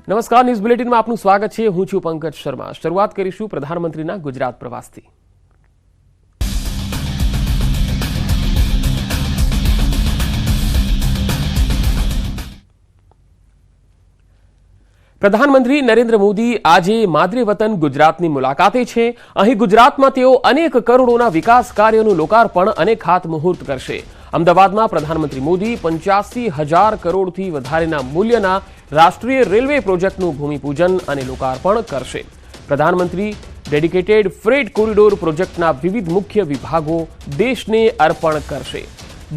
નમસ્કાર, ન્યૂઝ બુલેટિનમાં આપનું સ્વાગત છે। હું છું પંકજ શર્મા। શરૂઆત કરીશું પ્રધાનમંત્રીના ગુજરાત પ્રવાસથી। પ્રધાનમંત્રી નરેન્દ્ર મોદી આજે માદરે વતન ગુજરાતની મુલાકાતે છે। અહીં ગુજરાતમાં તેઓ અનેક કરોડોના વિકાસ કાર્યોનું લોકાર્પણ અને ખાતમુહૂર્ત કરશે। અમદાવાદમાં પ્રધાનમંત્રી મોદી 85,000 કરોડથી વધારેના મૂલ્યના રાષ્ટ્રીય રેલવે પ્રોજેક્ટનું ભૂમિપૂજન અને લોકાર્પણ કરશે। પ્રધાનમંત્રી ડેડિકેટેડ ફ્રેટ કોરિડોર પ્રોજેક્ટના વિવિધ મુખ્ય વિભાગો દેશને અર્પણ કરશે।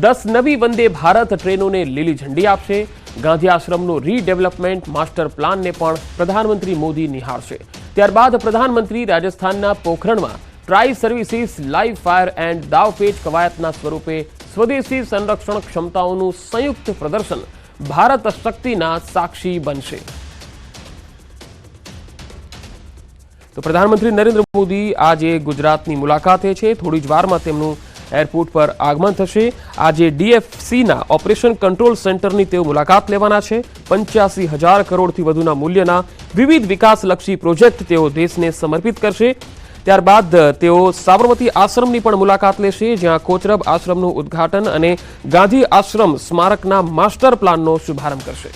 10 નવી વંદે ભારત ટ્રેનોને લીલી ઝંડી આપશે। ગાંધી આશ્રમનો રીડેવલપમેન્ટ માસ્ટર પ્લાનને પણ પ્રધાનમંત્રી મોદી નિહાળશે। ત્યારબાદ પ્રધાનમંત્રી રાજસ્થાનના પોખરણમાં tri services live fire and દાવપેચ કવાયતના સ્વરૂપે સ્વદેશી સંરક્ષણ ક્ષમતાઓનું સંયુક્ત પ્રદર્શન ભારત શક્તિના સાક્ષી બનશે। તો પ્રધાનમંત્રી નરેન્દ્ર મોદી આજે ગુજરાતની મુલાકાતે છે। થોડી જ વારમાં તેમનું એરપોર્ટ પર આગમન થશે। આજે ડીએફસીના ઓપરેશન કંટ્રોલ સેન્ટરની તેઓ મુલાકાત લેવાના છે। 85,000 કરોડથી વધુના મૂલ્યના વિવિધ વિકાસલક્ષી પ્રોજેક્ટ તેઓ દેશને સમર્પિત કરશે। ત્યારબાદ તેઓ સાબરમતી આશ્રમની પણ મુલાકાત લેશે, જ્યાં કોચરબ આશ્રમનું ઉદ્ઘાટન અને ગાંધી આશ્રમ સ્મારકના માસ્ટર પ્લાનનો શુભારંભ કરશે।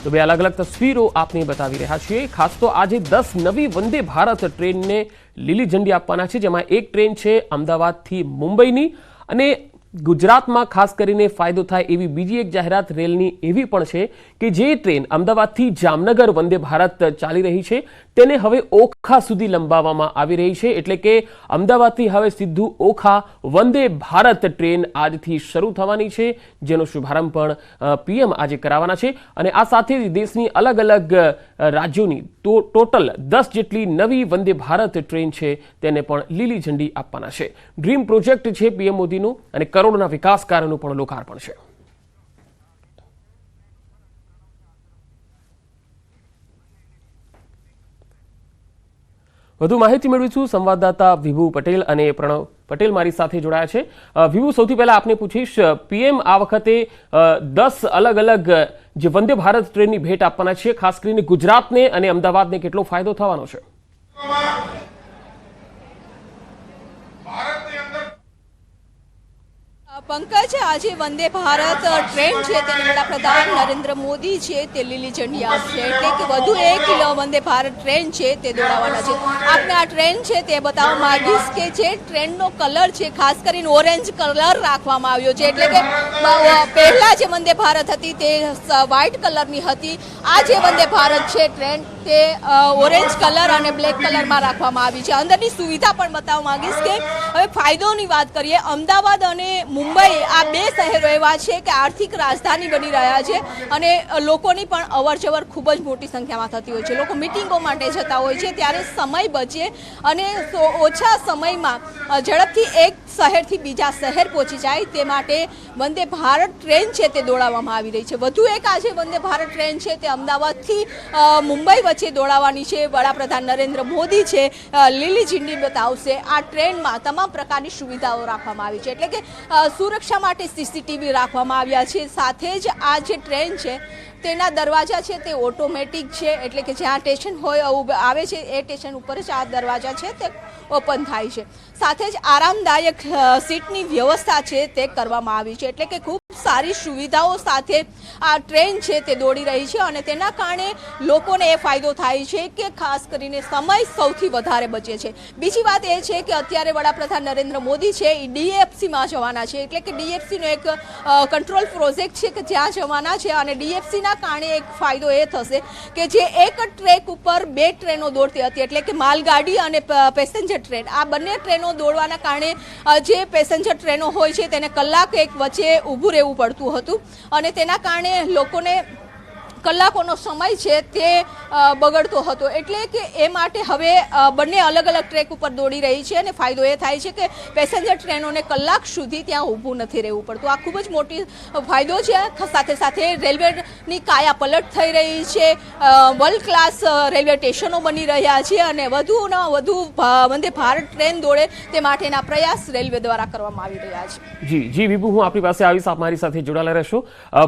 તો બે અલગ અલગ તસવીરો આપને બતાવી રહ્યા છીએ। ખાસ તો આજે 10 નવી વંદે ભારત ટ્રેનને લીલી ઝંડી આપવાના છે, જેમાં એક ટ્રેન છે અમદાવાદથી મુંબઈની, અને ગુજરાતમાં ખાસ કરીને ફાયદો થાય એવી બીજી એક જાહેરાત રેલની એવી પણ છે કે જે ટ્રેન અમદાવાદથી જામનગર વંદે ભારત ચાલી રહી છે તેને હવે ઓખા સુધી લંબાવવામાં આવી રહી છે। એટલે કે અમદાવાદથી હવે સીધું ઓખા વંદે ભારત ટ્રેન આજથી શરૂ થવાની છે, જેનો શુભારંભ પણ પીએમ આજે કરાવવાના છે। અને આ સાથે દેશની અલગ અલગ રાજ્યોની ટોટલ 10 જેટલી નવી વંદે ભારત ટ્રેન છે તેને પણ લીલી ઝંડી આપવાના છે। ડ્રીમ પ્રોજેક્ટ છે પીએમ મોદીનું, અને કરોડોના વિકાસ કાર્યોનું પણ લોકાર્પણ છે। વધુ માહિતી મેળવીશું સંવાદદાતા વિભુ પટેલ અને પ્રણવ પટેલ મારી સાથે જોડાયા છે। વિભુ, સૌથી પહેલા આપને પૂછીશ, પીએમ આ વખતે 10 અલગ અલગ જે વંદે ભારત ટ્રેનની ભેટ આપવાના છે, ખાસ કરીને ગુજરાતને અને અમદાવાદને કેટલો ફાયદો થવાનો છે? પંકજ, આજે વંદે ભારત ટ્રેન છે તેને વડાપ્રધાન નરેન્દ્ર મોદી છે તે લીલી ઝંડી આપશે। એટલે કે વધુ એક વંદે ભારત ટ્રેન છે તે દોડાવવાના છે। આપણે આ ટ્રેન છે તે બતાવવા માંગીશ કે જે ટ્રેનનો કલર છે ખાસ કરીને ઓરેન્જ કલર રાખવામાં આવ્યો છે। એટલે કે પહેલા જે વંદે ભારત હતી તે વ્હાઇટ કલરની હતી, આ જે વંદે ભારત છે ટ્રેન તે ઓરેન્જ કલર અને બ્લેક કલરમાં રાખવામાં આવી છે। અંદરની સુવિધા પણ બતાવવા માંગીશ કે હવે ફાયદોની વાત કરીએ, અમદાવાદ અને મુંબઈ આ બે શહેરો એવા છે કે આર્થિક રાજધાની બની રહ્યા છે, અને લોકોની પણ અવરજવર ખૂબ જ મોટી સંખ્યામાં થતી હોય છે। લોકો મિટિંગો માટે જતા હોય છે, ત્યારે સમય બચે અને ઓછા સમયમાં ઝડપથી એક શહેરથી બીજા શહેર પહોંચી જાય તે માટે વંદે ભારત ટ્રેન છે તે દોડાવવામાં આવી રહી છે। વધુ એક આજે વંદે ભારત ટ્રેન છે તે અમદાવાદથી મુંબઈ વચ્ચે દોડાવવાની છે। વડાપ્રધાન નરેન્દ્ર મોદી છે લીલી ઝંડી બતાવશે। આ ટ્રેનમાં તમામ પ્રકારની સુવિધાઓ રાખવામાં આવી છે, એટલે કે સુરક્ષા માટે સીસીટીવી રાખવામાં આવ્યા છે। સાથે જ આ જે ટ્રેન છે તેના દરવાજા છે તે ઓટોમેટિક છે, એટલે કે જ્યાં સ્ટેશન હોય આવે છે એ સ્ટેશન ઉપર જ આ દરવાજા છે તે ઓપન થાય છે। સાથે જ આરામદાયક સીટની વ્યવસ્થા છે તે કરવામાં આવી છે, એટલે કે ખૂબ સારી સુવિધાઓ સાથે આ ટ્રેન છે તે દોડી રહી છે, અને તેના કારણે લોકોને એ ફાયદો થાય છે કે ખાસ કરીને સમય સૌથી વધારે બચે છે। બીજી વાત એ છે કે અત્યારે વડાપ્રધાન નરેન્દ્ર મોદી છે એ ડીએફસીમાં જવાના છે, એટલે કે ડીએફસીનો એક કંટ્રોલ પ્રોજેક્ટ છે કે જ્યાં જવાના છે, અને ડીએફસીના કારણે એક ફાયદો એ થશે કે જે એક ટ્રેક ઉપર બે ટ્રેનો દોડતી હતી, એટલે કે માલગાડી અને પેસેન્જર ટ્રેન, આ બંને ટ્રેનો દોડવાના કારણે જે પેસેન્જર ટ્રેનો હોય છે તેને કલાક એક વચ્ચે ઊભું રહેવું પડતું હતું, અને તેના કારણે લોકોને કલાકોનો સમય છે તે બગડતો હતો, એટલે કે એ માટે હવે બંને અલગ અલગ ટ્રેક ઉપર દોડી રહી છે અને ફાયદો એ થાય છે કે પેસેન્જર ટ્રેનોને કલાક સુધી ત્યાં ઊભું નથી રહેવું પડતું. આ ખૂબ જ મોટી ફાયદો છે. સાથે સાથે રેલવેની કાયા પલટ થઈ રહી છે, વર્લ્ડ ક્લાસ રેલવે સ્ટેશનો બની રહ્યા છે અને વધુના વધુ વંદે ભારત ટ્રેન દોડે તે માટેના પ્રયાસ રેલવે દ્વારા કરવામાં આવી રહ્યા છે. જી વિભુ, હું આપની પાસે આવીશ, આપ મારી સાથે જોડાયેલા રહેશો.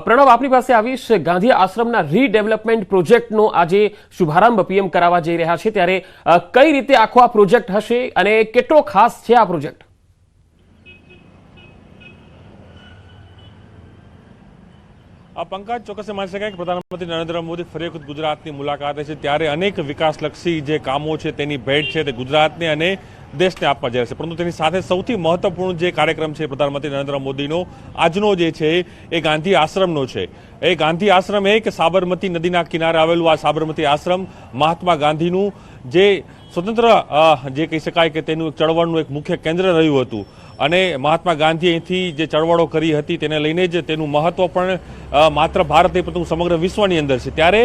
પ્રણવ, આપની પાસે આવીશ. ગાંધી આશ્રમના રીડેવલપમેન્ટ પ્રોજેક્ટનો આજે શુભારંભ પીએમ કરાવવા જઈ રહ્યા છે, ત્યારે કઈ રીતે આખો આ પ્રોજેક્ટ હશે અને કેટલો ખાસ છે આ પ્રોજેક્ટ? પંકજ, ચોક્કસ માની શકાય કે પ્રધાનમંત્રી નરેન્દ્ર મોદી ફરી વખત ગુજરાતની મુલાકાતે છે, ત્યારે અનેક વિકાસલક્ષી જે કામો છે તેની ભેટ છે તે ગુજરાતને અને દેશને આપવા જાય છે. પરંતુ તેની સાથે સૌથી મહત્વપૂર્ણ જે કાર્યક્રમ છે પ્રધાનમંત્રી નરેન્દ્ર મોદીનો આજનો જે છે એ ગાંધી આશ્રમનો છે. એ ગાંધી આશ્રમ કે સાબરમતી નદીના કિનારે આવેલું આ સાબરમતી આશ્રમ મહાત્મા ગાંધીનું જે સ્વતંત્ર જે કહી શકાય કે તેનું ચળવળનું એક મુખ્ય કેન્દ્ર રહ્યું હતું અને મહાત્મા ગાંધી અહીંથી જે ચળવળો કરી હતી તેને લઈને જ તેનું મહત્વ પણ માત્ર ભારત નહીં પરંતુ સમગ્ર વિશ્વની અંદર છે. ત્યારે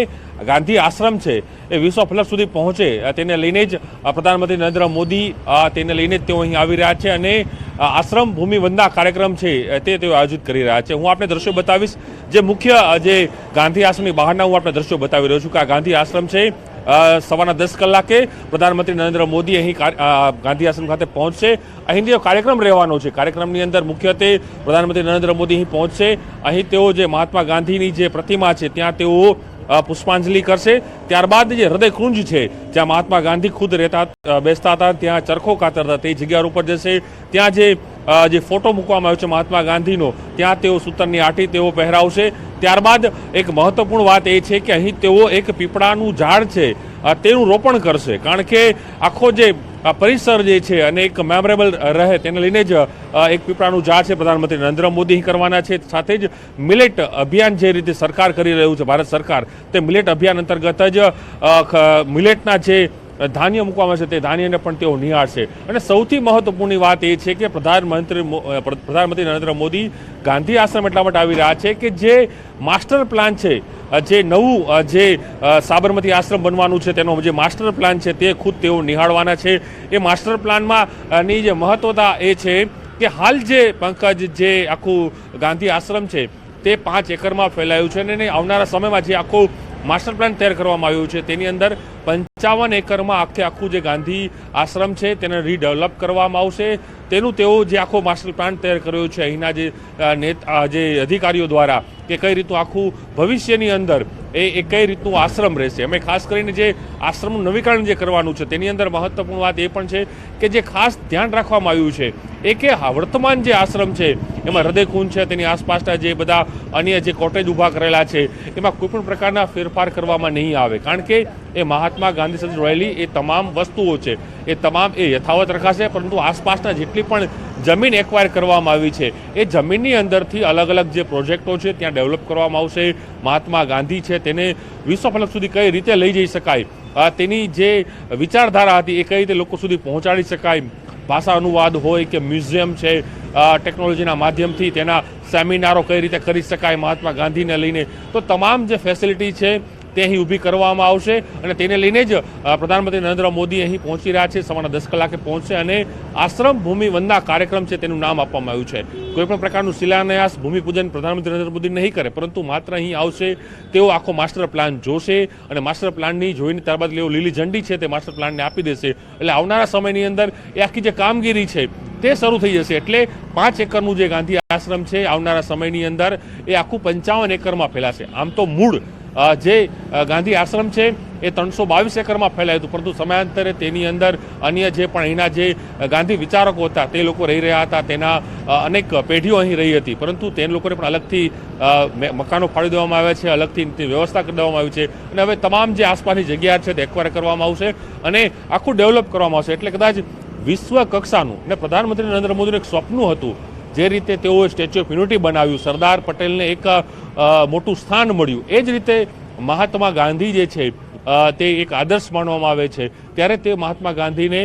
ગાંધી આશ્રમ છે એ વિશ્વ ફલક સુધી પહોંચે તેને લઈને જ પ્રધાનમંત્રી નરેન્દ્ર મોદી તેને લઈને જ તેઓ અહીં આવી રહ્યા છે અને આશ્રમ ભૂમિ વંદના કાર્યક્રમ છે તે તેઓ આયોજિત કરી રહ્યા છે. હું આપણે દ્રશ્યો બતાવીશ. જે મુખ્ય જે ગાંધી આશ્રમની બહારના હું આપણે દ્રશ્યો બતાવી રહ્યો છું કે આ ગાંધી આશ્રમ છે. સવારના 10 કલાકે પ્રધાનમંત્રી નરેન્દ્ર મોદી અહીં ગાંધી આશ્રમ ખાતે પહોંચશે. અહીં જે કાર્યક્રમ રહેવાનો છે, કાર્યક્રમની અંદર મુખ્યત્વે પ્રધાનમંત્રી નરેન્દ્ર મોદી અહીં પહોંચશે. અહીં તેઓ જે મહાત્મા ગાંધીની જે પ્રતિમા છે ત્યાં તેઓ પુષ્પાંજલિ કરશે. ત્યારબાદ જે હૃદયકુંજ છે જ્યાં મહાત્મા ગાંધી ખુદ બેસતા હતા, ત્યાં ચરખો કાતરતા તે જગ્યા ઉપર જશે. ત્યાં જે ફોટો મૂકવામાં આવ્યો છે મહાત્મા ગાંધીનો, ત્યાં તેઓ સૂતરની આંટી તેઓ પહેરાવશે. ત્યારબાદ એક મહત્વપૂર્ણ વાત એ છે કે અહીં તેઓ એક પીપળાનું ઝાડ છે તેનું રોપણ કરશે, કારણ કે આખો જે પરિસર જે છે અને એક મેમોરેબલ રહે તેને લઈને જ એક પીપળાનું ઝાડ છે પ્રધાનમંત્રી નરેન્દ્ર મોદી અહીં કરવાના છે. સાથે જ મિલેટ અભિયાન જે રીતે સરકાર કરી રહ્યું છે ભારત સરકાર, તે મિલેટ અભિયાન અંતર્ગત જ મિલેટના જે ધાન્ય મૂકવામાં છે તે ધાન્યને પણ તેઓ નિહાળશે. અને સૌથી મહત્વપૂર્ણની વાત એ છે કે પ્રધાનમંત્રી નરેન્દ્ર મોદી ગાંધી આશ્રમ એટલા માટે આવી રહ્યા છે કે જે માસ્ટર પ્લાન છે, જે નવું જે સાબરમતી આશ્રમ બનવાનું છે તેનો જે માસ્ટર પ્લાન છે તે ખુદ તેઓ નિહાળવાના છે. એ માસ્ટર પ્લાનમાં ની જે મહત્વતા એ છે કે હાલ જે પંકજ જે આખું ગાંધી આશ્રમ છે તે 5 એકરમાં ફેલાયું છે અને આવનારા સમયમાં જે આખું માસ્ટર પ્લાન તૈયાર કરવામાં આવ્યું છે તેની અંદર 55 એકરમાં આખું જે ગાંધી આશ્રમ છે તેને રીડેવલપ કરવામાં આવશે. તેનું તેઓ જે આખો માસ્ટર પ્લાન તૈયાર કર્યો છે અહીંના જે અધિકારીઓ દ્વારા કે કઈ રીતનું આખું ભવિષ્યની અંદર એ કઈ રીતનું આશ્રમ રહેશે. અમે ખાસ કરીને જે આશ્રમનું નવીકરણ જે કરવાનું છે તેની અંદર મહત્વપૂર્ણ વાત એ પણ છે કે જે ખાસ ધ્યાન રાખવામાં આવ્યું છે એ કે વર્તમાન જે આશ્રમ છે એમાં હૃદયકુંજ છે, તેની આસપાસના જે બધા અન્ય જે કોટેજ ઊભા કરેલા છે એમાં કોઈ પણ પ્રકારના ફેરફાર કરવામાં નહીં આવે, કારણ કે એ મહાત્મા ગાંધી સાથે જોડાયેલી એ તમામ વસ્તુઓ છે એ તમામ યથાવત રખાશે. પરંતુ આસપાસના જેટલી પણ જમીન એક્વાયર કરવામાં આવી છે એ જમીનની અંદરથી અલગ અલગ જે પ્રોજેક્ટો છે ત્યાં ડેવલપ કરવામાં આવશે. મહાત્મા ગાંધી છે તેને વિશ્વ ફલક સુધી કઈ રીતે લઈ જઈ શકાય, તેની જે વિચારધારા હતી એ કઈ રીતે લોકો સુધી પહોંચાડી શકાય, ભાષા અનુવાદ હોય કે મ્યુઝિયમ છે, ટેકનોલોજીના માધ્યમથી તેના સેમિનારો કઈ રીતે કરી શકાય મહાત્મા ગાંધીને લઈને, તો તમામ જે ફેસિલિટી છે તે અહીં ઊભી કરવામાં આવશે. અને તેને લઈને જ પ્રધાનમંત્રી નરેન્દ્ર મોદી અહીં પહોંચી રહ્યા છે. સવારના 10 કલાકે પહોંચશે અને આશ્રમ ભૂમિ વંદના કાર્યક્રમ છે તેનું નામ આપવામાં આવ્યું છે. કોઈપણ પ્રકારનું શિલાન્યાસ ભૂમિપૂજન પ્રધાનમંત્રી નરેન્દ્ર મોદી નહીં કરે, પરંતુ માત્ર અહીં આવશે, તેઓ આખો માસ્ટર પ્લાન જોશે અને માસ્ટર પ્લાનની જોઈને ત્યારબાદ લેવો લીલી ઝંડી છે તે માસ્ટર પ્લાનને આપી દેશે. એટલે આવનારા સમયની અંદર એ આખી જે કામગીરી છે તે શરૂ થઈ જશે. એટલે 5 એકરનું જે ગાંધી આશ્રમ છે આવનારા સમયની અંદર એ આખું 55 એકરમાં ફેલાશે. આમ તો મૂળ જે ગાંધી આશ્રમ છે એ 322 એકરમાં ફેલાયું હતું, પરંતુ સમયાંતરે તેની અંદર અન્ય જે પણ અહીંના જે ગાંધી વિચારકો હતા તે લોકો રહી રહ્યા હતા, તેના અનેક પેઢીઓ અહીં રહી હતી, પરંતુ તે લોકોને પણ અલગથી મકાનો ફાળી દેવામાં આવ્યા છે, અલગથી વ્યવસ્થા કરી દેવામાં આવી છે. અને હવે તમામ જે આસપાસની જગ્યા છે તે એક્વાયર કરવામાં આવશે અને આખું ડેવલપ કરવામાં આવશે. એટલે કદાચ વિશ્વ કક્ષાનું અને પ્રધાનમંત્રી નરેન્દ્ર મોદીનું એક સ્વપ્ન હતું, જે રીતે તેઓએ સ્ટેચ્યુ ઓફ યુનિટી બનાવ્યું, સરદાર પટેલને એક મોટું સ્થાન મળ્યું, એ જ રીતે મહાત્મા ગાંધી જે છે તે એક આદર્શ માનવામાં આવે છે, ત્યારે તે મહાત્મા ગાંધીને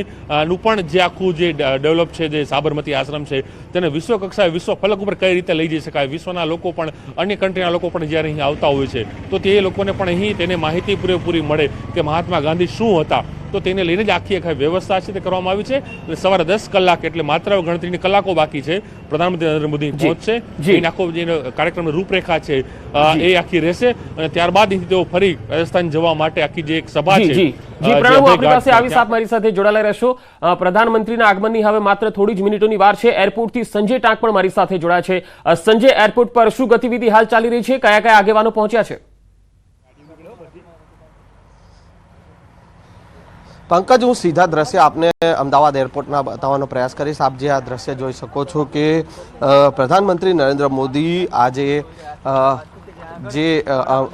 નું પણ જે આખું જે ડેવલપ છે, જે સાબરમતી આશ્રમ છે, તેને વિશ્વ કક્ષાએ વિશ્વ ફલક ઉપર કઈ રીતે લઈ જઈ શકાય, વિશ્વના લોકો પણ અન્ય કન્ટ્રીના લોકો પણ જ્યારે અહીં આવતા હોય છે તો તે લોકોને પણ અહીં તેને માહિતી પૂરેપૂરી મળે કે મહાત્મા ગાંધી શું હતા, તો તેને લઈને જ આખી વ્યવસ્થા છે તે કરવામાં આવી છે. અને સવારે 10 કલાક એટલે માત્ર ગણતરીની કલાકો બાકી છે, પ્રધાનમંત્રી નરેન્દ્ર મોદી પહોંચશે. એનો આખો જે કાર્યક્રમની રૂપરેખા છે એ આખી રહેશે અને ત્યારબાદ તેઓ ફરી રાજસ્થાન જવા માટે આખી જે એક સભા છે. જી પ્રણવ, આપણી પાસે આવી સાથ મારી સાથે જોડાયેલા રહેશો. પ્રધાનમંત્રીના આગમનની હવે માત્ર થોડી જ મિનિટોની વાર છે. એરપોર્ટથી સંજય ટાંક પણ મારી સાથે જોડાયા છે. સંજય, એરપોર્ટ પર શું ગતિવિધિ હાલ ચાલી રહી છે? કયા કયા આગેવાનો પહોંચ્યા છે? પંકજ, હું સીધા દ્રશ્ય આપને અમદાવાદ એરપોર્ટના બતાવવાનો પ્રયાસ કરીશ. આપ જે આ દ્રશ્ય જોઈ શકો છો કે પ્રધાનમંત્રી નરેન્દ્ર મોદી આજે જે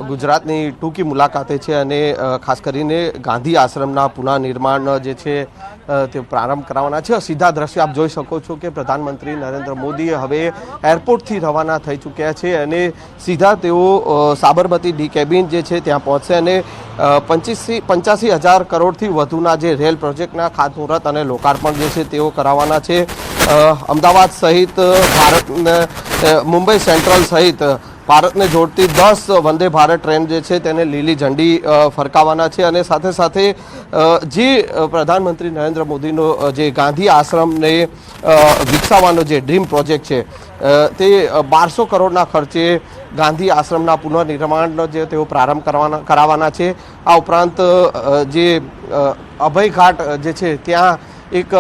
ગુજરાતની ટૂંકી મુલાકાતે છે અને ખાસ કરીને ગાંધી આશ્રમના પુનઃનિર્માણ જે છે તે પ્રારંભ કરાવવાના છે. સીધા દ્રશ્ય આપ જોઈ શકો છો કે પ્રધાનમંત્રી નરેન્દ્ર મોદી હવે એરપોર્ટથી રવાના થઈ ચૂક્યા છે અને સીધા તેઓ સાબરમતી ડી કેબિન જે છે ત્યાં પહોંચશે અને 85,000 કરોડથી વધુના જે રેલ પ્રોજેક્ટના ખાતમુહૂર્ત અને લોકાર્પણ જે છે તેઓ કરાવવાના છે. અમદાવાદ સહિત મુંબઈ સેન્ટ્રલ સહિત ભારતને જોડતી 10 વંદે ભારત ટ્રેન જે છે તેને લીલી ઝંડી ફરકાવવાના છે અને સાથે સાથે જે પ્રધાનમંત્રી નરેન્દ્ર મોદીનો જે ગાંધી આશ્રમને વિકસાવવાનો જે ડ્રીમ પ્રોજેક્ટ છે તે 1200 કરોડના ખર્ચે ગાંધી આશ્રમના પુનઃનિર્માણનો જે તેઓ પ્રારંભ કરાવવાના છે. આ ઉપરાંત જે અભયઘાટ જે છે ત્યાં એક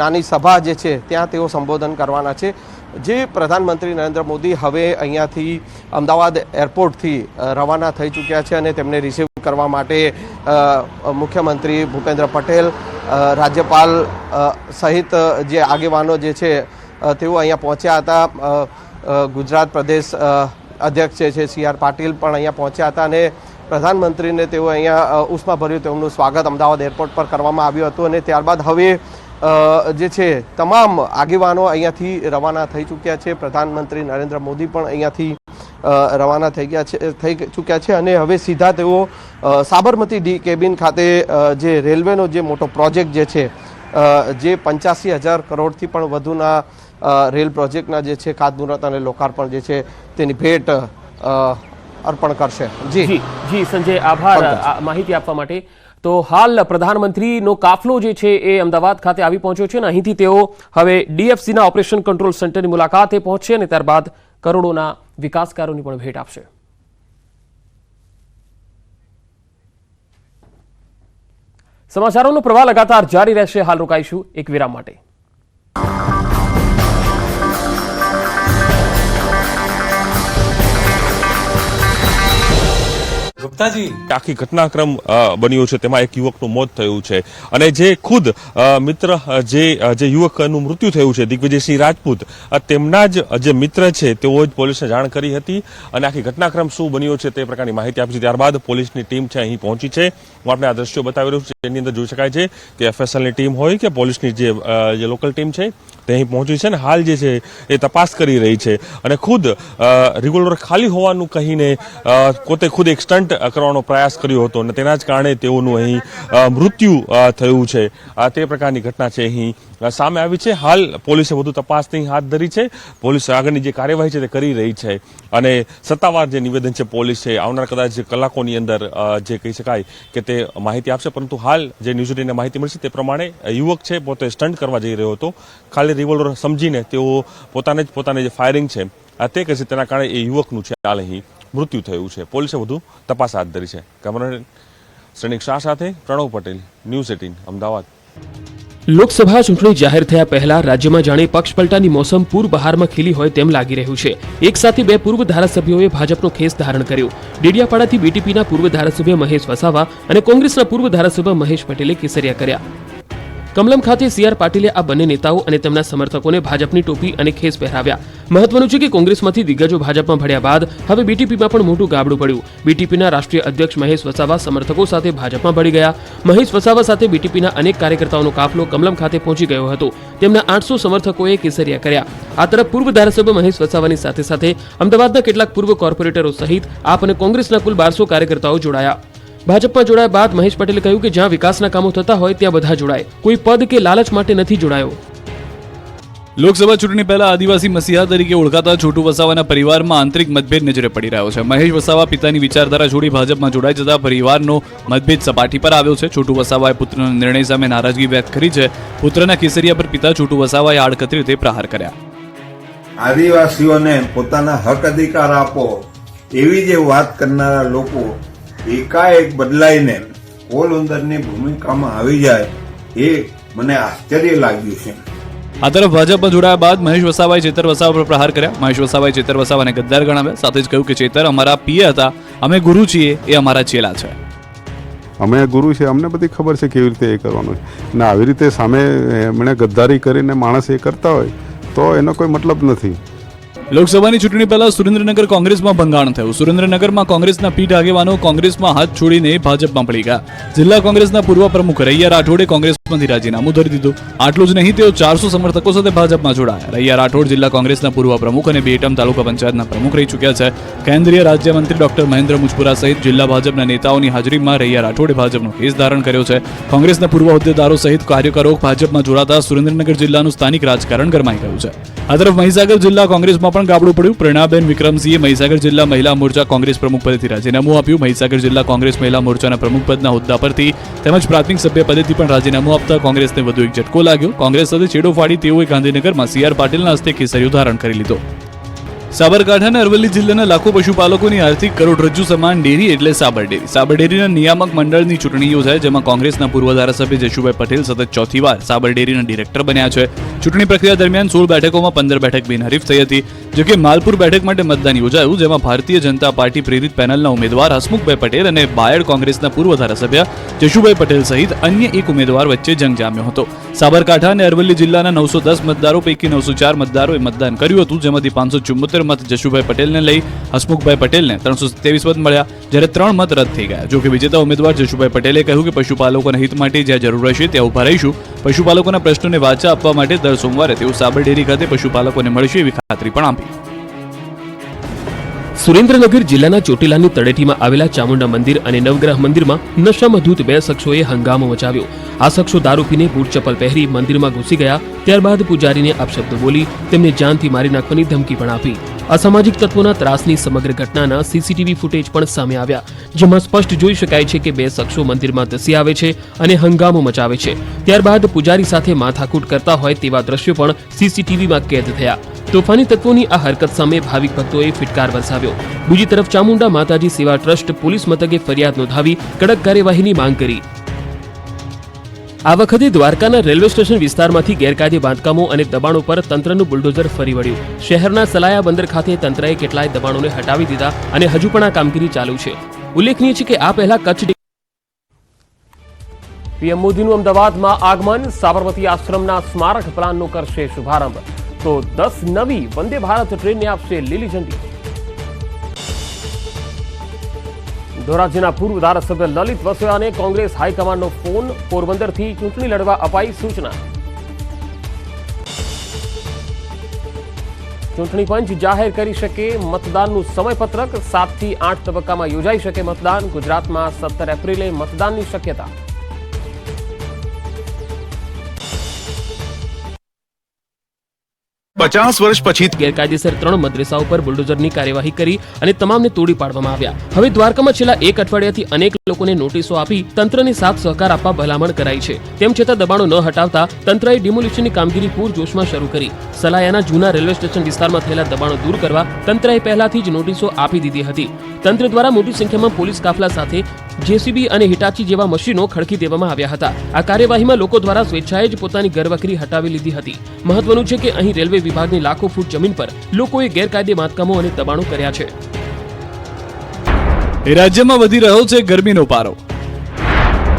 નાની સભા જે છે ત્યાં તેઓ સંબોધન કરવાના છે. જે પ્રધાનમંત્રી નરેન્દ્ર મોદી હવે અહીંયાથી અમદાવાદ એરપોર્ટથી રવાના થઈ ચૂક્યા છે અને તેમને રિસીવ કરવા માટે મુખ્યમંત્રી ભૂપેન્દ્ર પટેલ, રાજ્યપાલ સહિત જે આગેવાનો જે છે તેઓ અહીંયા પહોંચ્યા હતા. ગુજરાત પ્રદેશ અધ્યક્ષ જે છે CR પાટીલ પણ અહીંયા પહોંચ્યા હતા અને પ્રધાનમંત્રીને તેઓ અહીંયા ઉષ્માભર્યું તેમનું સ્વાગત અમદાવાદ એરપોર્ટ પર કરવામાં આવ્યું હતું અને ત્યારબાદ હવે જે છે તમામ આગેવાનો અહીંયાથી રવાના થઈ ચૂક્યા છે. પ્રધાનમંત્રી નરેન્દ્ર મોદી પણ અહીંયાથી રવાના થઈ ચૂક્યા છે અને હવે સીધા તેઓ સાબરમતી ડી કેબિન ખાતે જે રેલવેનો જે મોટો પ્રોજેક્ટ જે છે જે 85,000 કરોડથી પણ વધુના રેલ પ્રોજેક્ટના જે છે ખાતમુહૂર્ત અને લોકાર્પણ જે છે તેની ભેટ અર્પણ કરશે. જી સંજય, આભાર માહિતી આપવા માટે. તો હાલ પ્રધાનમંત્રીનો કાફલો જે છે એ અમદાવાદ ખાતે આવી પહોંચ્યો છે અને અહીંથી તેઓ હવે DFCના ઓપરેશન કંટ્રોલ સેન્ટરની મુલાકાતે પહોંચશે અને ત્યારબાદ કરોડોના વિકાસ કાર્યોની પણ ભેટ આપશે. સમાચારોનો પ્રવાહ લગાતાર જારી રહેશે. હાલ રોકાઈશું એક વિરામ માટે. ગુપ્તાજી, આખી ઘટનાક્રમ બન્યો છે તેમાં એક યુવકનું મોત થયું છે અને જે ખુદ મિત્ર જે યુવકનું મૃત્યુ થયું છે દિગ્વિજયસિંહ રાજપૂત, તેમના જ જે મિત્ર છે તેઓ જ પોલીસને જાણ કરી હતી અને આખી ઘટનાક્રમ શું બન્યો છે તે પ્રકારની માહિતી આપી છે. ત્યારબાદ પોલીસની ટીમ છે અહીં પહોંચી છે. હું આપણે આ દ્રશ્યો બતાવી રહ્યું છું. એની અંદર જોઈ શકાય છે કે FSLની ટીમ હોય કે પોલીસની જે લોકલ ટીમ છે તે અહીં પહોંચી છે અને હાલ જે છે એ તપાસ કરી રહી છે અને ખુદ રિવોલ્વર ખાલી હોવાનું કહીને પોતે ખુદ એક સ્ટન્ટ કરવાનો પ્રયાસ કર્યો હતો અને તેના જ કારણે તેઓનું અહીં મૃત્યુ થયું છે. તે પ્રકારની ઘટના છે અહીં સામે આવી છે. હાલ પોલીસે વધુ તપાસની હાથ ધરી છે. પોલીસ આગળની જે કાર્યવાહી છે તે કરી રહી છે અને સત્તાવાર જે નિવેદન છે પોલીસ છે આવનાર કદાચ કલાકોની અંદર જે કહી શકાય કે તે માહિતી આપશે. પરંતુ હાલ જે ન્યૂઝ 18ને માહિતી મળશે તે પ્રમાણે યુવક છે પોતે સ્ટન્ટ કરવા જઈ રહ્યો હતો. ખાલી રિવોલ્વર સમજીને તેઓ પોતાને જે ફાયરિંગ છે તે કરશે, તેના કારણે એ યુવકનું છે હાલ અહીં મૃત્યુ થયું છે. પોલીસે વધુ તપાસ હાથ ધરી છે. કેમેરામેન શ્રેણિક શાહ સાથે પ્રણવ પટેલ, ન્યૂઝ 18 અમદાવાદ. લોકસભા ચૂંટણી જાહેર થયા પહેલા રાજ્યમાં જાણે પક્ષપલટાની મોસમ પૂર બહારમાં ખીલી હોય તેમ લાગી રહ્યું છે. એક સાથે બે પૂર્વ ધારાસભ્યોએ ભાજપનો ખેસ ધારણ કર્યો. ડેડિયાપાડાથી BTPના પૂર્વ ધારાસભ્ય મહેશ વસાવા અને કોંગ્રેસના પૂર્વ ધારાસભ્ય મહેશ પટેલે કેસરિયા કર્યા. કમલમ ખાતે CR પાટીલે આ બંને નેતાઓ અને તેમના સમર્થકોને ભાજપની ટોપી અને ખેસ પહેરાવ્યા. મહત્વનું છે કે કોંગ્રેસમાંથી દિગ્ગજો ભાજપમાં ભળ્યા બાદ હવે BTPમાં પણ મોટું ગાબડું પડ્યું. BTPના રાષ્ટ્રીય અધ્યક્ષ મહેશ વસાવા સમર્થકો સાથે ભાજપમાં ભળી ગયા. મહેશ વસાવા સાથે BTPના અનેક કાર્યકર્તાઓનો કાફલો કમલમ ખાતે પહોંચી ગયો હતો. તેમના 800 સમર્થકોએ કેસરિયા કર્યા. આ તરફ પૂર્વ ધારાસભ્ય મહેશ વસાવાની સાથે સાથે અમદાવાદના કેટલાક પૂર્વ કોર્પોરેટરો સહિત આપ અને કોંગ્રેસના કુલ 1200 કાર્યકર્તાઓ જોડાયા. ભાજપમાં જોડાયા બાદ મહેશ પટેલે કહ્યું કે જ્યાં વિકાસના કામો થતા હોય ત્યાં બધા જોડાય, કોઈ પદ કે લાલચ માટે નથી જોડાયો. લોકસભા ચૂંટણી પહેલા આદિવાસી મસીહા તરીકે ઓળખાતા છોટુ વસાવાના પરિવારમાં આંતરિક મતભેદ નજરે પડી રહ્યો છે. મહેશ વસાવા પિતાની વિચારધારા છોડી ભાજપમાં જોડાઈ જતા પરિવારનો મતભેદ સપાટી પર આવ્યો છે. છોટુ વસાવાએ પુત્રના નિર્ણય સામે નારાજગી વ્યક્ત કરી છે. પુત્રના કેસરિયા પર પિતા છોટુ વસાવાએ આડકતરી રીતે પ્રહાર કર્યા. આદિવાસીઓને પોતાના હક અધિકાર આપો એવી જે વાત કરનારા લોકો એકાએક બદલાઈને પોરબંદરની ભૂમિકામાં આવી જાય એ મને આશ્ચર્ય લાગ્યું છે. આ તરફ ભાજપમાં જોડાયા બાદ મહેશ વસાવાએ ચેતર વસાવા પર પ્રહાર કર્યા. મહેશ વસાવાએ ચેતર વસાવાને ગદ્દાર ગણાવ્યા. સાથે જ કહ્યું કે ચેતર અમારા પીએ હતા, અમે ગુરુ છીએ, એ અમારા ચેલા છે. અમે ગુરુ છે, અમને બધી ખબર છે કેવી રીતે એ કરવાનું છે. ને આવી રીતે સામે એમણે ગદ્દારી કરીને માણસ એ કરતા હોય તો એનો કોઈ મતલબ નથી. લોકસભાની ચૂંટણી પહેલા સુરેન્દ્રનગર કોંગ્રેસમાં ભંગાણ થયું. સુરેન્દ્રનગરમાં કોંગ્રેસના પીઢ આગેવાનો કોંગ્રેસમાં હાથ છોડીને ભાજપમાં પડી ગયા. જિલ્લા કોંગ્રેસના પૂર્વ પ્રમુખ રૈયા રાઠોડે કોંગ્રેસમાંથી રાજીનામું ધરી દીધું. આટલું જ નહીં, તેઓ 400 સમર્થકો સાથે ભાજપમાં જોડાયા. રૈયા રાઠોડ જિલ્લા કોંગ્રેસના પૂર્વ પ્રમુખ અને બેટમ તાલુકા પંચાયતના પ્રમુખ રહી ચૂક્યા છે. કેન્દ્રીય રાજ્યમંત્રી ડોક્ટર મહેન્દ્ર મુજપુરા સહિત જિલ્લા ભાજપના નેતાઓની હાજરીમાં રૈયા રાઠોડે ભાજપનો કેસ ધારણ કર્યો છે. કોંગ્રેસના પૂર્વ હોદ્દેદારો સહિત કાર્યકરો ભાજપમાં જોડાતા સુરેન્દ્રનગર જિલ્લાનું સ્થાનિક રાજકારણ ગરમાઈ ગયું છે. આ તરફ મહીસાગર જિલ્લા કોંગ્રેસમાં પણ ગાબડું પડ્યું. પ્રેરણાબેન વિક્રમસિંહે મહીસાગર જિલ્લા મહિલા મોરચા કોંગ્રેસ પ્રમુખ પદેથી રાજીનામું આપ્યું. મહીસાગર જિલ્લા કોંગ્રેસ મહિલા મોરચાના પ્રમુખ પદના હોદ્દા પરથી તેમજ પ્રાથમિક સભ્ય પદેથી પણ રાજીનામું આપતા કોંગ્રેસને વધુ એક ઝટકો લાગ્યો. કોંગ્રેસ સાથે છેડો ફાડી તેઓએ ગાંધીનગરમાં CR પાટીલના હસ્તે કેસરિયો ધારણ કરી લીધો. સાબરકાંઠા અને અરવલ્લી જિલ્લાના લાખો પશુપાલકોની આર્થિક કરોડરજ્જુ સમાન ડેરી એટલે સાબર ડેરી. સાબર ડેરીના નિયામક મંડળની ચૂંટણી યોજાય, જેમાં કોંગ્રેસના પૂર્વ ધારાસભ્ય જશુભાઈ પટેલ સતત ચોથી વાર સાબર ડેરીના ડિરેક્ટર બન્યા છે. ચૂંટણી પ્રક્રિયા દરમિયાન 16 બેઠકોમાં 15 બેઠક બિનહરીફ થઈ હતી. જોકે માલપુર બેઠક માટે મતદાન યોજાયું, જેમાં ભારતીય જનતા પાર્ટી પ્રેરિત પેનલના ઉમેદવાર હસમુખભાઈ પટેલ અને બાયડ કોંગ્રેસના પૂર્વ ધારાસભ્ય જશુભાઈ પટેલ સહિત અન્ય એક ઉમેદવાર વચ્ચે જંગ જામ્યો હતો. સાબરકાંઠા અને અરવલ્લી જિલ્લાના 910 મતદારો પૈકી 904 મતદારોએ મતદાન કર્યું હતું, જેમાંથી 574 મત જશુભાઈ પટેલને લઈ હસમુખભાઈ પટેલને 327 મત મળ્યા, જ્યારે 3 મત રદ થઈ ગયા. જોકે વિજેતા ઉમેદવાર જશુભાઈ પટેલે કહ્યું કે પશુપાલકોના હિત માટે જ્યાં જરૂર રહેશે ત્યાં ઉભા રહીશું. પશુપાલકોના પ્રશ્નોને વાચા આપવા માટે દર સોમવારે તેઓ સાબર ડેરી ખાતે પશુપાલકોને મળશે એવી ખાતરી પણ આપી. સુરેન્દ્રનગર જિલ્લાના ચોટીલાની તળેટીમાં આવેલા ચામુંડા મંદિર અને નવગ્રહ મંદિરમાં નશામાં ધૂત 2 શખ્સોએ હંગામો મચાવ્યો. આ શખ્સો દારૂ પીને બૂટ ચપ્પલ પહેરી મંદિરમાં ઘૂસી ગયા. ત્યારબાદ પૂજારીને અપશબ્દો બોલી તેમને જાનથી મારી નાખવાની ધમકી પણ આપી. અસામાજિક તત્વોના ત્રાસની સમગ્ર ઘટનાના CCTV ફૂટેજ પણ સામે આવ્યા, જેમાં સ્પષ્ટ જોઈ શકાય છે કે 2 શખ્સો મંદિરમાં ધસી આવે છે અને હંગામો મચાવે છે. ત્યારબાદ પૂજારી સાથે માથાકૂટ કરતા હોય તેવા દ્રશ્યો પણ CCTVમાં કેદ થયા. તોફાની તત્વોની આ હરકત સામે ભાવિક ભક્તોએ ફિટકાર વરસાવ્યો. બીજી તરફ ચામુંડા માતાજી સેવા ટ્રસ્ટ પોલીસ મથકે ફરિયાદ નોંધાવી કડક કાર્યવાહીની માંગ કરી. આ વખતે દ્વારકાના રેલવે સ્ટેશન વિસ્તારમાંથી ગેરકાયદે બાંધકામો અને દબાણો પર તંત્રનું બુલડોઝર ફરી વળ્યું. શહેરના સલાયા બંદર ખાતે તંત્રએ કેટલાય દબાણોને હટાવી દીધા અને હજુ પણ આ કામગીરી ચાલુ છે. ઉલ્લેખનીય છે કે આ પહેલા કચ્છ પીએમ મોદીનું અમદાવાદમાં આગમન. સાબરમતી આશ્રમના સ્મારક પ્લાનનો કરશે શુભારંભ. તો 10 નવી વંદે ભારત ટ્રેનને આપશે લીલી ઝંડી. ધોરાજીના પૂર્વ ધારાસભ્ય લલિત વસોયાને કોંગ્રેસ હાઈકમાન્ડનો ફોન. પોરબંદરથી ચૂંટણી લડવા અપાઈ સૂચના. ચૂંટણી પંચ જાહેર કરી શકે મતદાનનું સમયપત્રક. 7 થી 8 તબક્કામાં યોજાઈ શકે મતદાન. ગુજરાતમાં 17 એપ્રિલે મતદાનની શક્યતા. પચાસ વર્ષ પછી ગેરકાયદેસર 3 મદ્રેસાઓ પર બુલડોઝરની કાર્યવાહી કરી અને તમામને તોડી પાડવામાં આવ્યા. હવે દ્વારકામાં છેલ્લા 1 અઠવાડિયાથી અનેક લોકોને નોટિસો આપી તંત્રને સાથ સહકાર આપવા ભલામણ કરાઈ છે. તેમ છતાં દબાણો ન હટાવતા તંત્રએ ડિમોલિશનની કામગીરી પૂરજોશમાં શરૂ કરી. સલાયાના જૂના રેલવે સ્ટેશન વિસ્તારમાં થયેલા દબાણો દૂર કરવા તંત્રએ પહેલાથી જ નોટિસો આપી દીધી હતી. તંત્ર દ્વારા મોટી સંખ્યામાં પોલીસ કાફલા સાથે JCB અને હિટાચી જેવા મશીનો ખડકી દેવામાં આવ્યા હતા. આ કાર્યવાહીમાં લોકો દ્વારા સ્વેચ્છાએ જ પોતાની ઘરવખરી હટાવી લીધી હતી. મહત્વનું છે કે અહીં રેલવે વિભાગની લાખો ફૂટ જમીન પર લોકોએ ગેરકાયદે બાંધકામો અને દબાણો કર્યા છે. રાજ્યમાં વધી રહ્યો છે ગરમીનો પારો.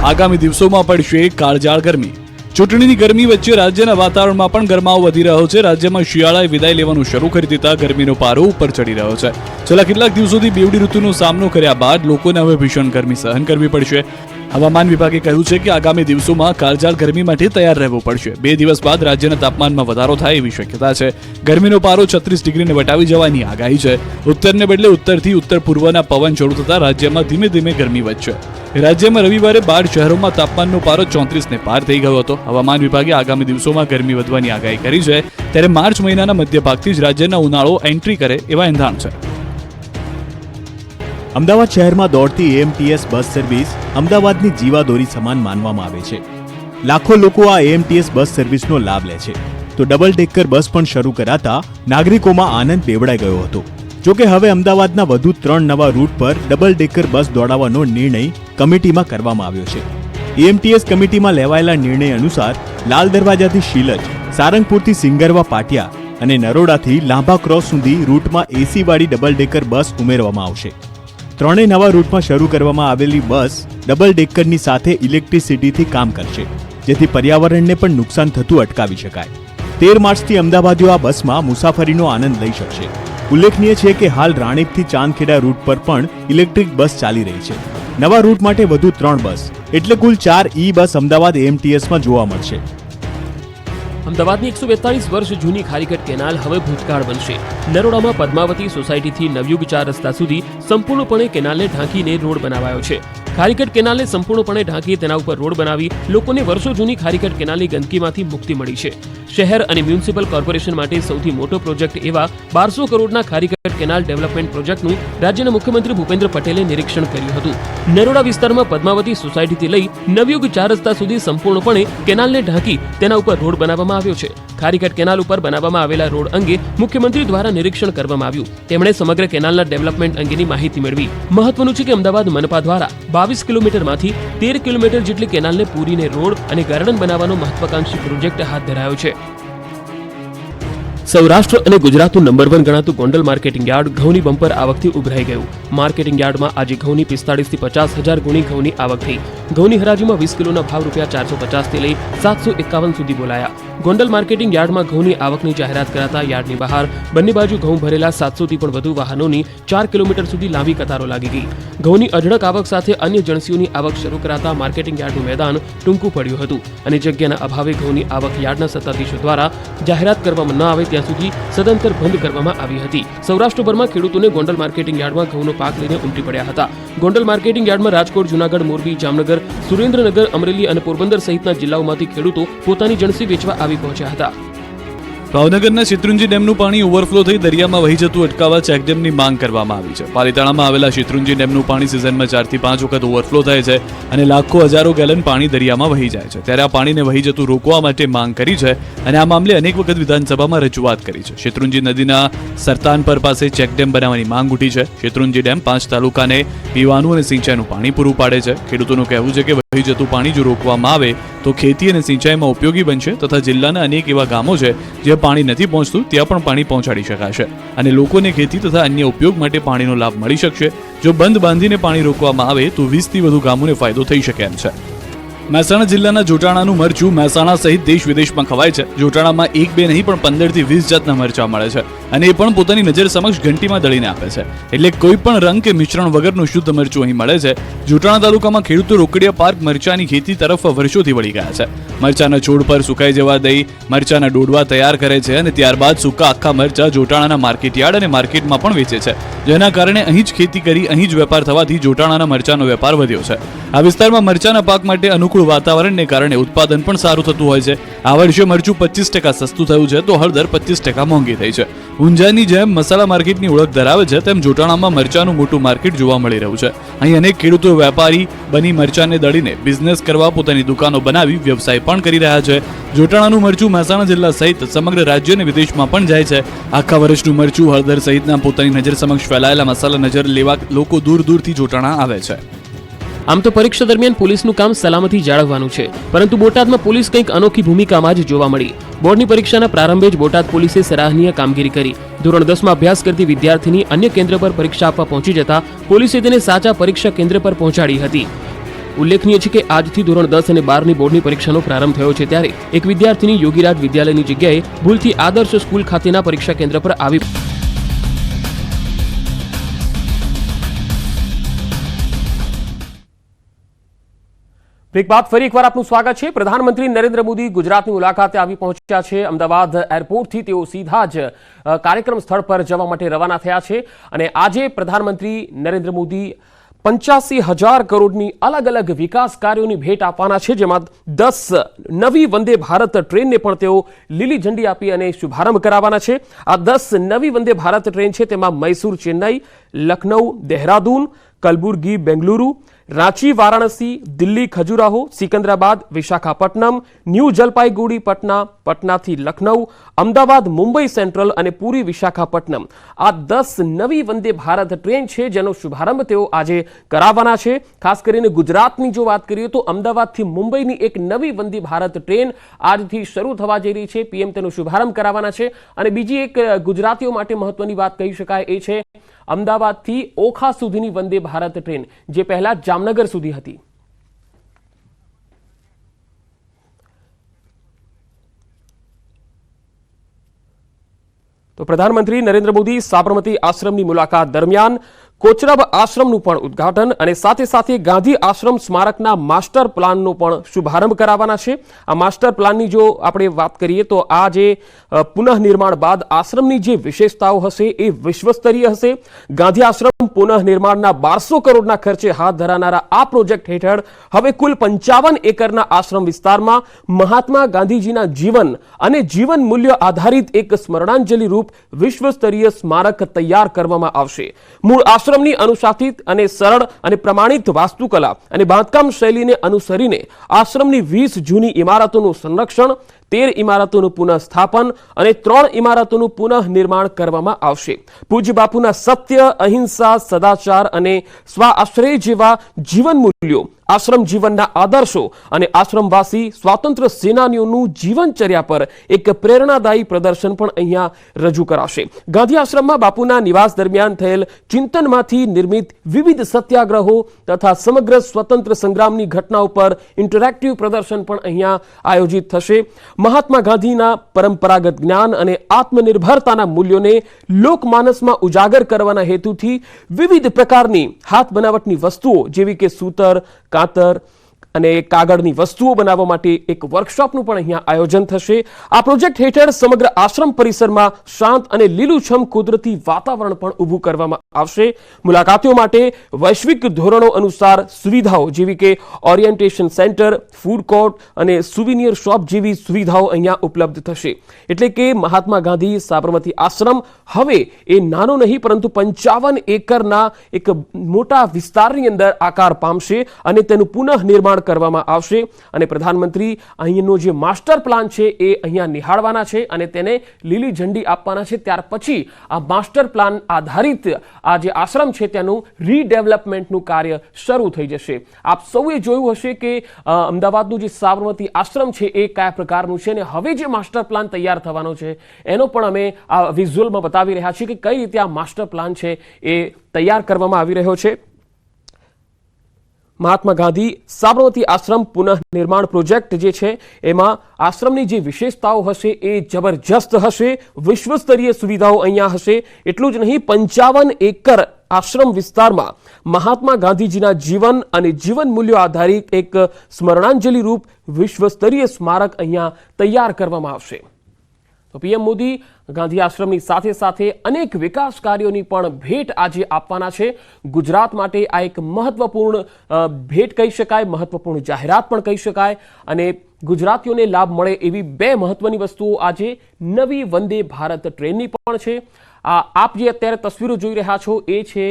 આગામી દિવસોમાં પડશે કાળઝાળ ગરમી. ચૂંટણીની ગરમી વચ્ચે રાજ્યના વાતાવરણમાં પણ ગરમાવો વધી રહ્યો છે. રાજ્યમાં શિયાળાએ વિદાય લેવાનું શરૂ કરી દેતા ગરમીનો પારો ઉપર ચડી રહ્યો છે. છેલ્લા કેટલાક દિવસોથી બેવડી ઋતુનો સામનો કર્યા બાદ લોકોને હવે ભીષણ ગરમી સહન કરવી પડશે. હવામાન વિભાગે કહ્યું છે કે આગામી દિવસોમાં કાળઝાળ ગરમી માટે તૈયાર રહેવું પડશે. 2 દિવસ બાદ રાજ્યના તાપમાનમાં વધારો થાય એવી શક્યતા છે. ગરમીનો પારો 36 ડિગ્રીને વટાવી જવાની આગાહી છે. ઉત્તરને બદલે ઉત્તરથી ઉત્તર પૂર્વના પવન શરૂ થતા રાજ્યમાં ધીમે ધીમે ગરમી વધશે. રાજ્યમાં રવિવારે 12 શહેરોમાં તાપમાનનો પારો 34ને પાર થઈ ગયો હતો. હવામાન વિભાગે આગામી દિવસોમાં ગરમી વધવાની આગાહી કરી છે, ત્યારે માર્ચ મહિનાના મધ્યભાગથી જ રાજ્યના ઉનાળો એન્ટ્રી કરે એવા એંધાણ છે. અમદાવાદ શહેરમાં દોડતી એએમટીએસ બસ સર્વિસ અમદાવાદની જીવાદોરી સમાન માનવામાં આવે છે. લાખો લોકો આ એએમટીએસ બસ સર્વિસનો લાભ લે છે, તો ડબલ ડેકર બસ પણ શરૂ કરાતા નાગરિકોમાં આનંદ બેવડાઈ ગયો હતો. જોકે હવે અમદાવાદના વધુ 3 નવા રૂટ પર ડબલ ડેકર બસ દોડાવવાનો નિર્ણય કમિટીમાં કરવામાં આવ્યો છે. એએમટીએસ કમિટીમાં લેવાયેલા નિર્ણય અનુસાર લાલ દરવાજાથી શીલજ, સારંગપુરથી સિંગરવા પાટિયા અને નરોડાથી લાંબા ક્રોસ સુધી રૂટમાં એસીવાળી ડબલ ડેકર બસ ઉમેરવામાં આવશે. ત્રણેય નવા રૂટમાં શરૂ કરવામાં આવેલી બસ ડબલ ડેકરની સાથે ઇલેક્ટ્રિસિટીથી કામ કરશે, જેથી પર્યાવરણને પણ નુકસાન થતું અટકાવી શકાય. 13 માર્ચથી અમદાવાદીઓ આ બસમાં મુસાફરીનો આનંદ લઈ શકશે. ઉલ્લેખનીય છે કે હાલ રાણીપથી ચાંદખેડા રૂટ પર પણ ઇલેક્ટ્રિક બસ ચાલી રહી છે. નવા રૂટ માટે વધુ 3 બસ એટલે કુલ 4 ઈ બસ અમદાવાદ એએમટીએસમાં જોવા મળશે. અમદાવાદની 142 વર્ષ જૂની ખારીકટ કેનાલ હવે ભૂતકાળ બનશે. નરોડામાં પદ્માવતી સોસાયટીથી નવયુગ 4 રસ્તા સુધી સંપૂર્ણપણે કેનાલને ઢાંકીને રોડ બનાવાયો છે. ખારીકટ કેનાલને સંપૂર્ણપણે ઢાંકી તેના ઉપર રોડ બનાવી લોકોને વર્ષો જૂની ખારીકટ કેનાલની ગંદકીમાંથી મુક્તિ મળી છે. શહેર અને મ્યુનિસિપલ કોર્પોરેશન માટે સૌથી મોટો પ્રોજેક્ટ એવા 1200 કરોડના ખારીકટ કેનાલ ડેવલપમેન્ટ પ્રોજેક્ટનું રાજ્યના મુખ્યમંત્રી ભૂપેન્દ્ર પટેલે નિરીક્ષણ કર્યું હતું. નરોડા વિસ્તારમાં પદ્માવતી સોસાયટીથી લઈ નવયુગ 4 રસ્તા સુધી સંપૂર્ણપણે કેનાલને ઢાંકી તેના ઉપર રોડ બનાવવામાં આવ્યો છે. ખારીકટ કેનાલ ઉપર બનાવવામાં આવેલા રોડ અંગે મુખ્યમંત્રી દ્વારા નિરીક્ષણ કરવામાં આવ્યું. તેમણે સમગ્ર કેનાલના ડેવલપમેન્ટ અંગેની માહિતી મેળવી. મહત્વનું છે કે અમદાવાદ મનપા દ્વારા 22 કિલોમીટરમાંથી 13 કિલોમીટર જેટલી કેનાલને પૂરીને રોડ અને ગાર્ડન બનાવવાનો મહત્વાકાંક્ષી પ્રોજેક્ટ હાથ ધરાયો છે. સૌરાષ્ટ્ર અને ગુજરાતનું નંબર 1 ગણાતું ગોંડલ માર્કેટિંગ યાર્ડ ઘઉંની બમ્પર આવકથી ઉભરાઈ ગયું. માર્કેટિંગ યાર્ડમાં આજે ઘઉંની 45 થી 50 હજાર ગુણી ઘઉંની આવક થઈ. ઘઉંની હરાજીમાં 20 કિલોના ભાવ ₹450 થી લઈ 751 સુધી બોલાયા. ગોંડલ માર્કેટિંગ યાર્ડમાં ઘઉંની આવકની જાહેરાત કરાતા યાર્ડની બહાર બંને બાજુ ઘઉં ભરેલા 700 થી પણ વધુ વાહનોની 4 કિલોમીટર સુધી લાંબી કતારો લાગી ગઈ. ઘઉંની અઢળક આવક સાથે અન્ય જણસીઓની આવક શરૂ કરાતા માર્કેટિંગ યાર્ડનું મેદાન ટૂંકું પડ્યું હતું અને જગ્યાના અભાવે ઘઉંની આવક યાર્ડના સત્તાધીશો દ્વારા જાહેરાત કરવામાં ન આવે ત્યાં સુધી સદંતર બંધ કરવામાં આવી હતી. સૌરાષ્ટ્રભરમાં ખેડૂતોને ગોંડલ માર્કેટિંગ યાર્ડમાં ઘઉંનો પાક લઈને ઉમટી પડ્યા હતા. ગોંડલ માર્કેટિંગ યાર્ડમાં રાજકોટ, જૂનાગઢ, મોરબી, જામનગર, સુરેન્દ્રનગર, અમરેલી અને પોરબંદર સહિતના જિલ્લાઓમાંથી ખેડૂતો પોતાની જણસી વેચવા આવી પહોંચ્યા હતા. ભાવનગરના શેત્રુંજી ડેમનું પાણી ઓવરફ્લો થઈ દરિયામાં વહી જતું અટકાવવા ચેકડેમની માંગ કરવામાં આવી છે. પાલીતાણામાં આવેલા શેત્રુંજી ડેમનું પાણી સિઝનમાં 4 થી 5 વખત ઓવરફ્લો થાય છે અને લાખો હજારો ગેલન પાણી દરિયામાં વહી જાય છે. ત્યારે આ પાણીને વહી જતું રોકવા માટે માંગ કરી છે અને આ મામલે અનેક વખત વિધાનસભામાં રજૂઆત કરી છે. શેત્રુંજી નદીના સરતાનપર પાસે ચેકડેમ બનાવવાની માંગ ઉઠી છે. શેત્રુંજી ડેમ 5 તાલુકાને પીવાનું અને સિંચાઈનું પાણી પૂરું પાડે છે. ખેડૂતોનું કહેવું છે કે વહી જતું પાણી જો રોકવામાં આવે તો ખેતી અને સિંચાઈમાં ઉપયોગી બનશે તથા જિલ્લાના અનેક એવા ગામો છે જ્યાં પાણી નથી પહોંચતું ત્યાં પણ પાણી પહોંચાડી શકાશે અને લોકોને ખેતી તથા અન્ય ઉપયોગ માટે પાણીનો લાભ મળી શકશે. જો બંધ બાંધીને પાણી રોકવામાં આવે તો 20 થી વધુ ગામોને ફાયદો થઈ શકે એમ છે. મહેસાણા જિલ્લાના જોટાણાનું મરચું મહેસાણા સહિત દેશ વિદેશમાં ખવાય છે. જોટાણામાં 1-2 નહીં પણ 15 થી 20 જાતના મરચા મળે છે અને એ પણ પોતાની નજર સમક્ષ ઘંટીમાં દળીને આપે છે. એટલે કોઈ પણ રંગ કે મિશ્રણ વગરનું શુદ્ધ મરચું અહીં મળે છે. જોટાણા તાલુકામાં ખેડૂતો રોકડિયા પાર્ક મરચાની ખેતી તરફ વર્ષોથી વળી ગયા છે. મરચાના છોડ પર સુકાઈ જવા દઈ મરચાના ડોડવા તૈયાર કરે છે અને ત્યારબાદ સૂકા આખા મરચા જોટાણાના માર્કેટ યાર્ડ અને માર્કેટમાં પણ વેચે છે. જેના કારણે અહીં જ ખેતી કરી અહીં જ વેપાર થવાથી જોટાણાના મરચાનો વેપાર વધ્યો છે. આ વિસ્તારમાં મરચાના પાક માટે અનુકૂળ વાતાવરણને કારણે ઉત્પાદન પણ સારું થતું હોય છે. આ વર્ષે મરચું 25% સસ્તું થયું છે તો હળદર 25% મોંઘી થઈ છે. ઊંઝાની જેમ મસાલા માર્કેટની ઓળખ ધરાવે છે તેમ જોટાણામાં મરચાનું મોટું માર્કેટ જોવા મળી રહ્યું છે. અહીં અનેક ખેડૂતો વેપારી બની મરચાને દળીને બિઝનેસ કરવા પોતાની દુકાનો બનાવી વ્યવસાય પણ કરી રહ્યા છે. જોટાણાનું મરચું મહેસાણા જિલ્લા સહિત સમગ્ર રાજ્ય અને વિદેશમાં પણ જાય છે. આખા વર્ષનું મરચું હળદર સહિતના પોતાની નજર સમક્ષ ફેલાયેલા મસાલા નજર લેવા લોકો દૂર દૂરથી જોટાણા આવે છે. આમ તો પરીક્ષા દરમિયાન પોલીસનું કામ સલામતી જાળવવાનું છે, પરંતુ બોટાદમાં પોલીસ કંઈક અનોખી ભૂમિકામાં જ જોવા મળી. બોર્ડની પરીક્ષાના પ્રારંભે જ બોટાદ પોલીસે સરાહનીય કામગીરી કરી. ધોરણ 10માં અભ્યાસ કરતી વિદ્યાર્થીની અન્ય કેન્દ્ર પર પરીક્ષા આપવા પહોંચી જતા પોલીસે તેને સાચા પરીક્ષા કેન્દ્ર પર પહોંચાડી હતી. ઉલ્લેખનીય છે કે આજથી ધોરણ 10 અને 12ની બોર્ડની પરીક્ષાનો પ્રારંભ થયો છે ત્યારે એક વિદ્યાર્થીની યોગીરાજ વિદ્યાલયની જગ્યાએ ભૂલથી આદર્શ સ્કૂલ ખાતેના પરીક્ષા કેન્દ્ર પર આવી. બ્રેક બાદ ફરી એકવાર આપનું સ્વાગત છે. પ્રધાનમંત્રી નરેન્દ્ર મોદી ગુજરાતની મુલાકાતે આવી પહોંચ્યા છે. અમદાવાદ એરપોર્ટથી તેઓ સીધા જ કાર્યક્રમ સ્થળ પર જવા માટે રવાના થયા છે અને આજે પ્રધાનમંત્રી નરેન્દ્ર મોદી 85,000 કરોડની અલગ અલગ વિકાસ કાર્યોની ભેટ આપવાના છે, જેમાં 10 નવી વંદે ભારત ટ્રેનને પણ તેઓ લીલી ઝંડી આપી અને શુભારંભ કરાવવાના છે. આ 10 નવી વંદે ભારત ટ્રેન છે તેમાં મૈસૂર ચેન્નઈ, લખનઉ દેહરાદૂન, કલબુર્ગી બેંગલુરુ, રાંચી વારાણસી, દિલ્હી ખજુરાહો, સિકંદરાબાદ વિશાખાપટ્ટનમ, ન્યૂ જલપાઈગુડી પટના, પટનાથી લખનઉ, અમદાવાદ મુંબઈ સેન્ટ્રલ અને પુરી વિશાખાપટ્ટનમ, આ 10 નવી વંદે ભારત ટ્રેન છે જેનો શુભારંભ તેઓ આજે કરાવવાના છે. ખાસ કરીને ગુજરાતની જો વાત કરીએ તો અમદાવાદથી મુંબઈની એક નવી વંદે ભારત ટ્રેન આજથી શરૂ થવા જઈ રહી છે. પીએમ તેનો શુભારંભ કરાવવાના છે. અને બીજી એક ગુજરાતીઓ માટે મહત્વની વાત કહી શકાય એ છે અમદાવાદથી ઓખા સુધીની વંદે ભારત ટ્રેન, જે પહેલા જામનગર સુધી હતી. તો પ્રધાનમંત્રી નરેન્દ્ર મોદી સાબરમતી આશ્રમની મુલાકાત દરમિયાન કોચરબ આશ્રમનું પણ ઉદ્ઘાટન અને સાથે સાથે ગાંધી આશ્રમ સ્મારકના માસ્ટર પ્લાનનો પણ શુભારંભ કરાવવાના છે. આ માસ્ટર પ્લાનની જો આપણે વાત કરીએ તો આ જે પુનઃનિર્માણ બાદ આશ્રમની જે વિશેષતાઓ હશે એ વિશ્વસ્તરીય હશે. ગાંધી આશ્રમ પુનઃનિર્માણના 1200 કરોડના ખર્ચે હાથ ધરાનારા આ પ્રોજેક્ટ હેઠળ હવે કુલ 55 એકરના આશ્રમ વિસ્તારમાં મહાત્મા ગાંધીજીના જીવન અને જીવન મૂલ્ય આધારિત એક સ્મરણાંજલિ રૂપ વિશ્વસ્તરીય સ્મારક તૈયાર કરવામાં આવશે. મૂળ આશ્રમની અનુશાસિત અને સરળ અને પ્રમાણિત વાસ્તુકલા અને બાંધકામ શૈલીને અનુસરીને આશ્રમની 20 જૂની ઇમારતોનું સંરક્ષણ, 13 ઇમારતોનું પુનઃસ્થાપન અને 3 ઇમારતોનું પુનઃનિર્માણ કરવામાં આવશે. પૂજ્ય બાપુના સત્ય, અહિંસા, સદાચાર અને સ્વાશ્રય જેવા જીવન મૂલ્યો, આશ્રમ જીવનના આદર્શો અને આશ્રમવાસી સ્વાતંત્ર્ય સેનાનીઓનું જીવનચર્યા પર એક પ્રેરણાદાયી પ્રદર્શન પણ અહીંયા રજૂ કરાશે. ગાંધી આશ્રમમાં બાપુના નિવાસ દરમિયાન થયેલ ચિંતનમાંથી નિર્મિત વિવિધ સત્યાગ્રહો તથા સમગ્ર સ્વતંત્ર સંગ્રામની ઘટનાઓ પર ઇન્ટરેક્ટિવ પ્રદર્શન પણ અહીંયા આયોજિત થશે. મહાત્મા ગાંધીના પરંપરાગત જ્ઞાન અને આત્મનિર્ભરતાના મૂલ્યોને લોકમાનસમાં ઉજાગર કરવાના હેતુથી વિવિધ પ્રકારની હાથ બનાવટની વસ્તુઓ જેવી કે સૂતર, કાતર અને કાગળની વસ્તુઓ બનાવવા માટે એક વર્કશોપનું પણ અહીંયા આયોજન થશે. આ પ્રોજેક્ટ હેઠળ સમગ્ર આશ્રમ પરિસરમાં શાંત અને લીલુંછમ કુદરતી વાતાવરણ પણ ઊભું કરવામાં આવશે. મુલાકાતીઓ માટે વૈશ્વિક ધોરણો અનુસાર સુવિધાઓ જેવી કે ઓરિએન્ટેશન સેન્ટર, ફૂડ કોર્ટ અને સુવિનિયર શોપ જેવી સુવિધાઓ અહીંયા ઉપલબ્ધ થશે. એટલે કે મહાત્મા ગાંધી સાબરમતી આશ્રમ હવે એ નાનો નહીં પરંતુ 55 એકરના એક મોટા વિસ્તારની અંદર આકાર પામશે અને તેનું પુનઃનિર્માણ કરવામાં આવશે. અને પ્રધાનમંત્રી અહીંનો જે માસ્ટર પ્લાન છે એ અહીંયા નિહાળવાના છે અને તેને લીલી ઝંડી આપવાના છે. ત્યાર પછી આ માસ્ટર પ્લાન આધારિત આ જે આશ્રમ છે તેનું રીડેવલપમેન્ટનું કાર્ય શરૂ થઈ જશે. આપ સૌએ જોયું હશે કે અમદાવાદનું જે સાબરમતી આશ્રમ છે એ કયા પ્રકારનું છે અને હવે જે માસ્ટર પ્લાન તૈયાર થવાનો છે એનો પણ અમે આ વિઝ્યુઅલમાં બતાવી રહ્યા છીએ કે કઈ રીતે આ માસ્ટર પ્લાન છે એ તૈયાર કરવામાં આવી રહ્યો છે. મહાત્મા ગાંધી સાબરમતી આશ્રમ પુનઃનિર્માણ પ્રોજેક્ટ જે છે એમાં આશ્રમની જે વિશેષતાઓ હશે એ જબરજસ્ત હશે. વિશ્વસ્તરીય સુવિધાઓ અહીંયા હશે. એટલું જ નહીં, 55 એકર આશ્રમ વિસ્તારમાં મહાત્મા ગાંધીજીના જીવન અને જીવન મૂલ્યો આધારિત એક સ્મરણાંજલિ રૂપ વિશ્વસ્તરીય સ્મારક અહીંયા તૈયાર કરવામાં આવશે. તો પીએમ મોદી ગાંધી આશ્રમની સાથે સાથે અનેક વિકાસ કાર્યોની પણ ભેટ આજે આપવાના છે. ગુજરાત માટે આ એક મહત્વપૂર્ણ ભેટ કહી શકાય, મહત્વપૂર્ણ જાહેરાત પણ કહી શકાય. અને ગુજરાતીઓને લાભ મળે એવી 2 મહત્વની વસ્તુઓ આજે નવી વંદે ભારત ટ્રેનની પણ છે. આપ જે અત્યારે તસવીરો જોઈ રહ્યા છો એ છે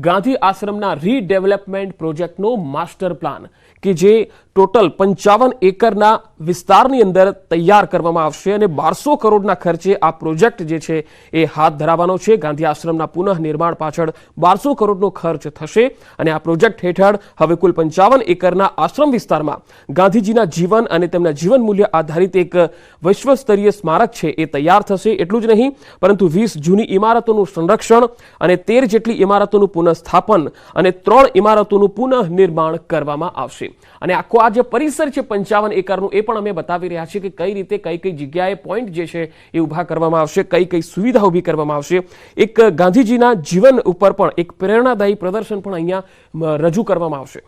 ગાંધી આશ્રમના રીડેવલપમેન્ટ પ્રોજેક્ટનો માસ્ટર પ્લાન કે જે ટોટલ 55 એકરના વિસ્તારની અંદર તૈયાર કરવામાં આવશે અને 1200 કરોડના ખર્ચે આ પ્રોજેક્ટ જે છે એ હાથ ધરાવવાનો છે. ગાંધી આશ્રમના પુનઃનિર્માણ પાછળ 1200 કરોડનો ખર્ચ થશે અને આ પ્રોજેક્ટ હેઠળ હવે કુલ 55 એકરના આશ્રમ વિસ્તારમાં ગાંધીજીના જીવન અને તેમના જીવન મૂલ્ય આધારિત એક વિશ્વસ્તરીય સ્મારક છે એ તૈયાર થશે. એટલું જ નહીં પરંતુ 20 જૂની ઇમારતોનું સંરક્ષણ અને 13 જેટલી ઇમારતોનું પુનઃસ્થાપન અને 3 ઇમારતોનું પુનઃનિર્માણ કરવામાં આવશે. અને આખો આ જે પરિસર છે 55 એકરનું એ પણ અમે બતાવી રહ્યા છીએ કે કઈ રીતે કઈ કઈ જગ્યાએ પોઈન્ટ જે છે એ ઊભા કરવામાં આવશે, કઈ કઈ સુવિધા ઊભી કરવામાં આવશે. એક ગાંધીજીના જીવન ઉપર પણ એક પ્રેરણાદાયી પ્રદર્શન પણ અહીંયા રજૂ કરવામાં આવશે.